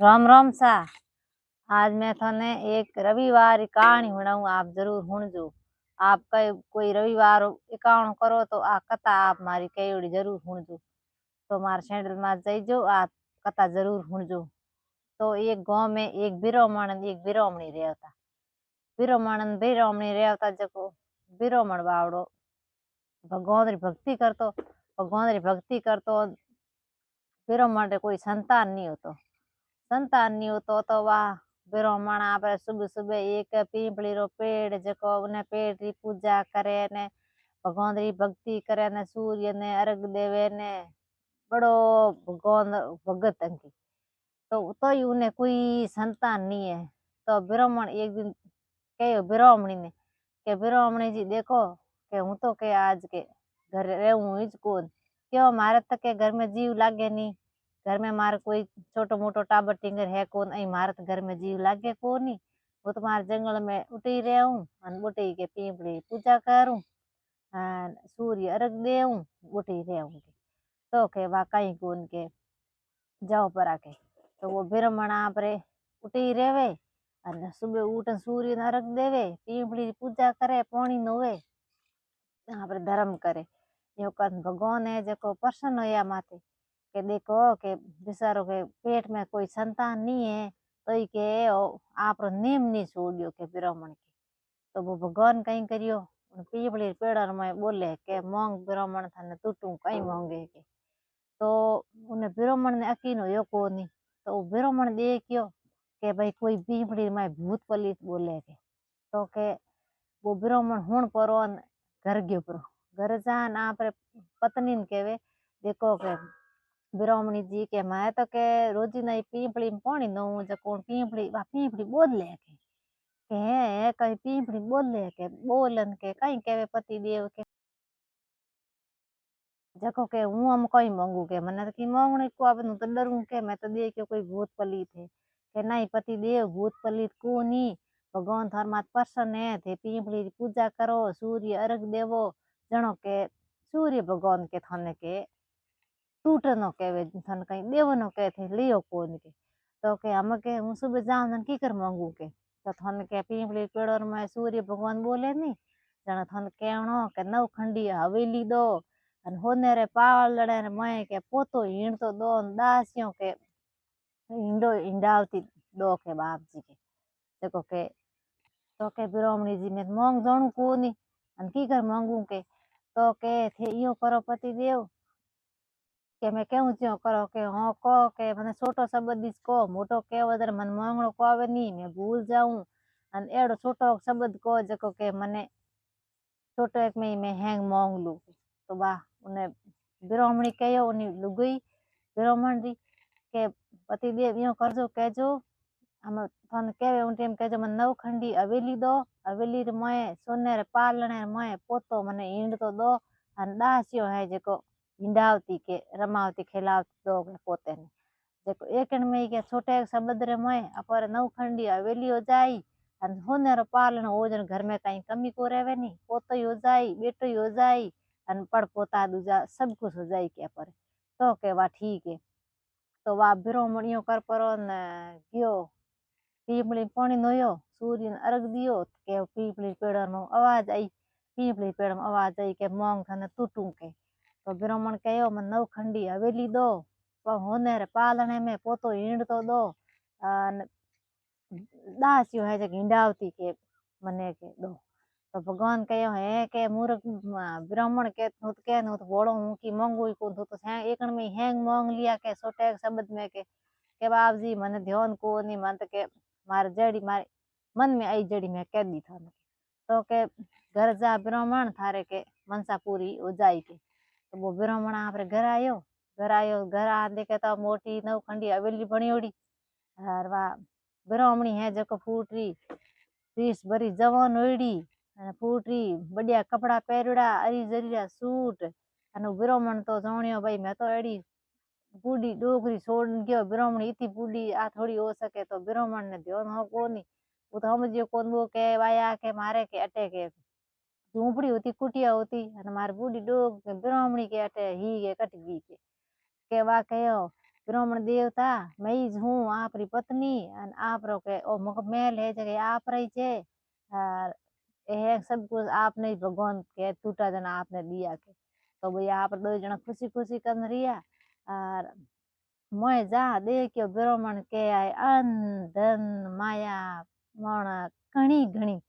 राम राम सा। आज मैं थाने एक रविवार की कहानी सुनाऊं, आप जरूर सुनजो। आपका कोई रविवार इकाणु करो तो आ कथा आप मारी कयोड़ी जरूर सुनजो। तो मारे चैनल में जाइजो, आप कथा जरूर सुनजो। तो एक गांव में एक बिरोमण एक बिरोमणी रहता। बिरोमण बिरोमणी रहता जको बिरोमण बावड़ो भगवान री भक्ति करतो। भगवान री भक्ति करतो बिरोमण रे कोई संतान नहीं होतो। संतान नहीं होतो तो वाह ब्राह्मण आपरे सुबह सुबह एक पीपली रो पेड़ जको उन्हें पेड़ री पूजा करे ने भगवान री भक्ति करे ने सूर्य ने अर्घ देवे ने बड़ो भगवान भगत अंकी। तो ही उन्हें कोई संतान नहीं है। तो ब्राह्मण एक दिन कहो ब्राह्मणी ने के ब्राह्मणी जी देखो के हूँ तो के आज के घर रहूं ही कौन क्यों मारे तक के घर में जीव लागे नहीं। घर में मारे कोई छोटो मोटो टाबर टिंगर है कौन अई मारे तो घर में जीव लागे को नहीं। वो तो मारे जंगल में उठी रहूं अन उठी के पीपड़ी पूजा करूं सूर्य अर्घ देऊं उठी रहूं। तो के वा कहीं कौन के जाओ पर आके तो वो ब्राह्मण आपरे उठी रेवे अने सुबह उठ सूर्य ने अर्घ देवे पीपड़ी री पूजा करे पानी नोवे आपरे धर्म करे। यो कर भगवान है जको प्रसन्न होया माथे के देखो के बेचारो के पेट में कोई संतान नहीं है तो ही के आप नेम नहीं छोड़ियो के ब्राह्मण के। तो वो भगवान कहीं करियो पीपड़ी पेड़ में बोले के मोंग ब्राह्मण थाने टूटू कहीं मोंगे के। तो उन्हें ब्राह्मण ने अकीन हो को नहीं। तो वो ब्राह्मण देखियो के भाई कोई पीपड़ी में भूत पलित बोले के। तो के वो ब्राह्मण हुण परो घर गयो परो घर जान आप पत्नी ने केवे देखो के ब्राह्मणी जी के मैं तो के रोजी नहीं पीपड़ी में पानी नऊ जको पीपड़ी बोले के है कहीं पीपड़ी बोले के बोलन के कहीं केवे पति देव के जको के हूँ हम कहीं मांगू के मने तो की मांगने को अब तो डरू के मैं तो देख के कोई भूत पलित है के नहीं पति देव भूत पलित को नहीं। भगवान थार मात प्रसन्न है थे पीपड़ी पूजा करो सूर्य अर्घ देवो जनो के सूर्य भगवान के थाने के टूटनो केवे थाने कहीं देवनो के थे लियो कोन के। तो के हम के हूँ सुबह जाऊं की कर मांगू के तो थाने के पीपड़ी पेड़ों में सूर्य भगवान बोले नहीं जनो थाने कहणो के नवखंडी हवेली दो अन होने रे पावलड़े मय के पोतो हीण तो दो दासियों के हींडो हिंडावती दो के बाप जी के देखो के। तो के ब्राह्मणी जी में मांग जाणू को नहीं अन की कर मांगू के। तो के थे यो करो पति देव के मैं कहूँ त्यों करो के हाँ कहो के मैंने छोटो शब्द इसको मोटो कहो अदर मन मांगणो को आवे नहीं मैं भूल जाऊं अन एड़ो छोटो शब्द को जको के मने छोटो एक में मैं हैंग मांग लू। तो बा उन्हें ब्राह्मणी कहो उन्हें लुगई ब्राह्मण री के पति देव यो करजो कहजो हम थाने कहवे उन टाइम कहजो मन नवखंडी हवेली दो हवेली रे मय सोने रे पालने मय पोतो मने हींड तो दो अन दासियो है जको हिंडावती के रमावती खिलावती दो के पोते ने देखो एक में के छोटे शब्द रे मय अपर नवखंडी हवेली हो जाई अन होने रो पालन हो जन घर में कहीं कमी को रेवे नहीं पोतो ही हो जाई बेटो ही हो जाई अन पड़ पोता दूजा सब कुछ हो जाई के पर। तो के वा ठीक है। तो वा ब्राह्मणियों कर परो न गयो पीपली पानी नोयो सूर्य ने अर्घ दियो के पीपली पेड़ में आवाज आई पीपली पेड़ में आवाज आई के मोंग थाने टूटू के। तो ब्राह्मण कहो मन नवखंडी हवेली दो होने रे पालने में पोतो हींड तो दो अन दासियो है जग हिंडावती के मने के दो। तो भगवान कहो है के मूर्ख ब्राह्मण के नो तो बोलो हूँ कि मांगू को तो एक में हैंग मांग लिया के छोटे शब्द में के बाप जी मने ध्यान को नहीं मन के मारे जड़ी मारे मन में आई जड़ी में कह दी था। तो के घर जा ब्राह्मण थारे के मनसा पूरी हो जाई के। तो वो ब्राह्मण आपरे घर आयो घर आ देखे तो मोटी नवखंडी हवेली बणियोड़ी और वा ब्राह्मणी है जको फूटरी तीस भरी जवान होईड़ी अने फूटरी बढ़िया कपड़ा पहरड़ा अरी जरीरा सूट अने ब्राह्मण तो जाणियो भाई मैं तो एड़ी बूढ़ी डोगरी छोड़ गयो ब्राह्मण इतनी बूढ़ी आ थोड़ी हो सके। तो ब्राह्मण ने ध्यान हो को नहीं वो तो समझियो कौन वो के वाया के मारे के अटे के झूपड़ी होती कुटिया होती अने मारे बूढ़ी डोग ब्राह्मणी के अटे ही के कट गई के वा कहो ब्राह्मण देवता मैं ज हूँ आपरी पत्नी अन आपरो के ओ महल है जगह आप रही छे और ये सब कुछ आपने ही भगवान के टूटा जना आपने दिया के तो भई आप दो जना खुशी खुशी कर रिया और मैं जा देखियो ब्राह्मण के आए अन धन माया मण घणी घणी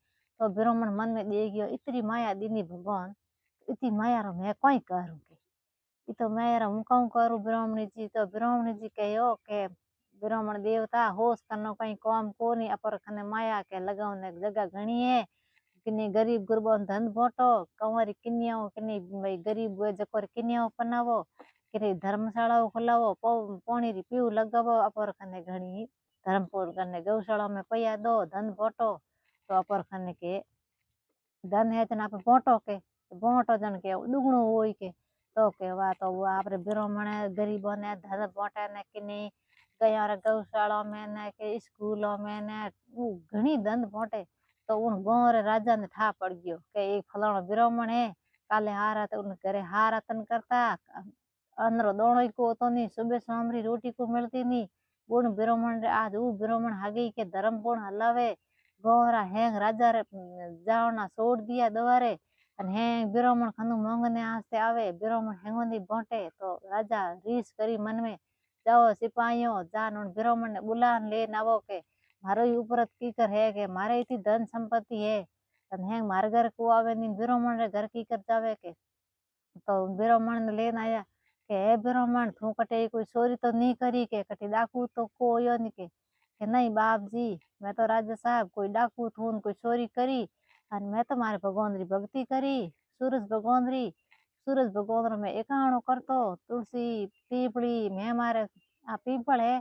तो ब्राह्मण मन में दे गयो इतनी माया दीनी भगवान इतनी माया रो मैं कोई करूं के ई तो मैं रा हूं कहूं करूं ब्राह्मणी जी तो ब्राह्मणी जी कहो के ब्राह्मण देवता होश करनो कहीं काम को नहीं अपर खने माया के लगावने जगह घणी है किन्नी गरीब गुरबा धन बांटो कंवारी किन्नियाओ किन्नी भाई गरीब हुए जको किन्नियाओ पनावो किन्नी धर्मशाला खोलावो पानी री पीऊ लगावो अपर खने घणी धर्मपुर कने गौशाला में पैया दो धन बांटो तो अपर खने के धन है तना आप बांटो के बांटो जन के दुगणो होई के तो के वा तो वो आपरे ब्राह्मण गरीबों ने धन बांटे ने किन्नी गया रे गौशाला में ने के स्कूलों में ने वो घणी धन बांटे तो उन गांव रे राजा ने ठा पड़ गयो के एक फलाणो ब्राह्मण है काले हारा तो उन घरे हारातन करता अंदरो दोणो को तो नहीं सुबह शाम री रोटी को मिलती नहीं उन ब्राह्मण रे आज वो ब्राह्मण हागे के धर्म गुण हलावे गोरा हेंग राजा रे जावना छोड़ दिया दवारे अन हेंग ब्राह्मण खनु मांगने आस्ते आवे ब्राह्मण हेंगोनी बांटे तो राजा रीस करी मन में जाओ सिपाहियों जान उन ब्राह्मण ने बुलान लेन आवो के मारो ही उपरत कीकर है के मारे इतनी धन संपत्ति है अन हेंग मारे घर को आवे नी ब्राह्मण रे घर कीकर जावे के तो ब्राह्मण ने लेन आया के हे ब्राह्मण तू कटे कोई चोरी तो नहीं करी के कटे डाकू तो कोयो नहीं के नहीं बाप जी मैं तो राजा साहब कोई डाकू थून कोई चोरी करी और मैं तो मारे भगवान री भक्ति करी सूरज भगवान रो मैं एकाणो करतो तुलसी पीपड़ी मैं मारे आ पीपल है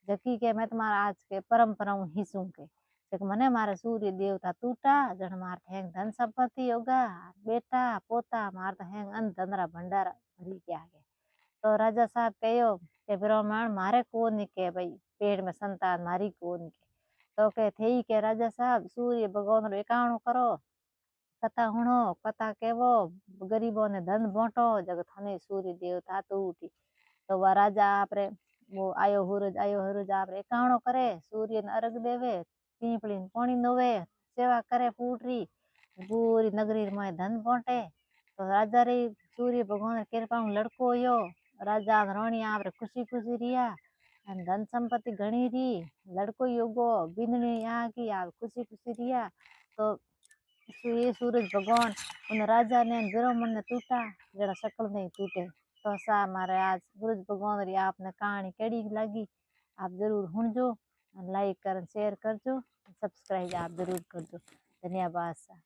जकी के मैं तुम्हारा आज के परंपरा हिस्सू के जक मने मारे सूर्य देवता टूटा जन मार हेंग धन संपत्ति होगा बेटा पोता मार तो हेंग अन धनरा भंडारा भरी के आगे तो राजा साहब कहो के ब्राह्मण मारे को नहीं के भाई पेड़ में संतान मारी को नहीं के तो के थे के राजा साहब सूर्य भगवान रो एकाणो करो कथा हुणो कथा केवो गरीबों ने धन बांटो जग थाने सूर्य देवता तो उठी तो वह राजा आपरे वो आयो हुरुज आपरे एकाणो करे सूर्य ने अर्घ देवे पीपली ने पानी दोवे सेवा करे पूरी पूरी नगरी में धन बांटे तो राजा रे सूर्य भगवान कृपा लड़को यो राजा रानी आपरे खुशी खुशी रिया धन संपत्ति घणी री लड़को योगो बिंदनी यहाँ की आप खुशी खुशी रिया तो ये सूरज भगवान उन राजा ने ब्राह्मण ने टूटा जरा शकल नहीं टूटे तो सा हमारे आज सूरज भगवान री आपने कहानी केड़ी लगी आप जरूर सुनजो लाइक कर शेयर करजो सब्सक्राइब आप जरूर करजो धन्यवाद सा।